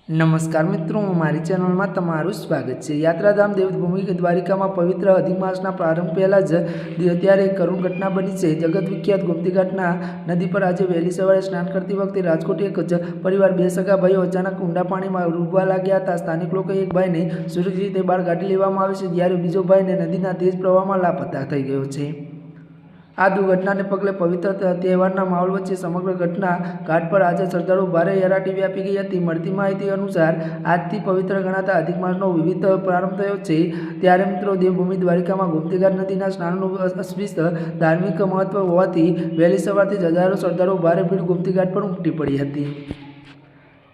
नमस्कार मित्रों, मारी चेनल में तमारुं स्वागत है। यात्राधाम देवभूमि द्वारिका में पवित्र अधिक मासना प्रारंभ पहला ज त्यारे एक करुण घटना बनी है। जगत विख्यात गोमती घाटना नदी पर आज वहेली सवारे स्नान करती वखते राजकोट एक परिवार बे सगा भाईओ अचानक ऊंडा पानी में डूबवा लाग्या था। स्थानिक लोग एक भाई ने सुरक्षित रीते बहार काढी लेवामां आव्यो छे, ज्यारे बीजो भाई ने नदीना तेज प्रवाह में लापता थई गयो छे। आ दुर्घटना ने पगले पवित्र तहेवारना माहोल वच्चे समग्र घटना घाट पर आज श्रद्धाळुओ भारे हेराटी व्यापी गई थी। मळती माहिती अनुसार आजथी पवित्र गणाता अधिक मासनो विविध प्रारंभ थयो छे। त्यारे मित्रों, देवभूमि द्वारिका में गोमती घाट नदीना स्नाननुं अविरत धार्मिक महत्व होवाथी वहेली सवारथी हजारों श्रद्धाळुओ भारे भीड़ गोमती घाट पर उमटी पड़ी हती।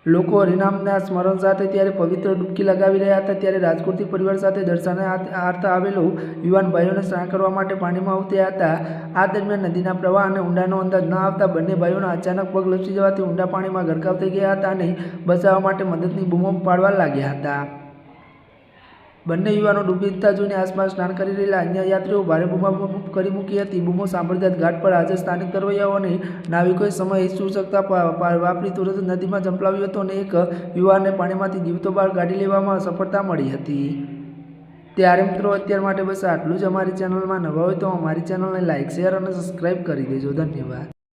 लोग हरिनामना स्मरण साथे त्यारे पवित्र डूबकी लगावी रह्या हता। त्यारे राजकोटथी परिवार साथे दर्शनार्थे आवेलो युवान भाईओने स्नान करवा माटे पाणीमां उतर्या हता। आ दरमियान नदीना प्रवाह अने ऊंडानो अंदाज न आवता बंने भाईओना अचानक पग लपसी जवाथी ऊंडा पाणीमां गरकाव थई गया हता अने बचाववा माटे मददनी बूमो पाडवा लाग्या हता। बंने युवानो डूबी जता जोईने आसपास स्नान करी रहेला अन्य यात्रीओ भारे बूमाबूम करी मूकी हती। बूमो सांभळता ज घाट पर हाजर स्थानिक तरवैयाओ अने नाविकोए समय सूचकता वापरी तुरंत नदीमां ઝંપલાવ્યો હતો અને એક યુવાનને પાણીમાંથી જીવતો બહાર કાઢી લેવામાં સફળતા મળી હતી। ત્યારે મિત્રો, અત્યાર માટે બસ આટલું જ। અમારી ચેનલમાં નવા હોય તો અમારી ચેનલને લાઇક, શેર અને સબસ્ક્રાઇબ કરી દેજો। ધન્યવાદ।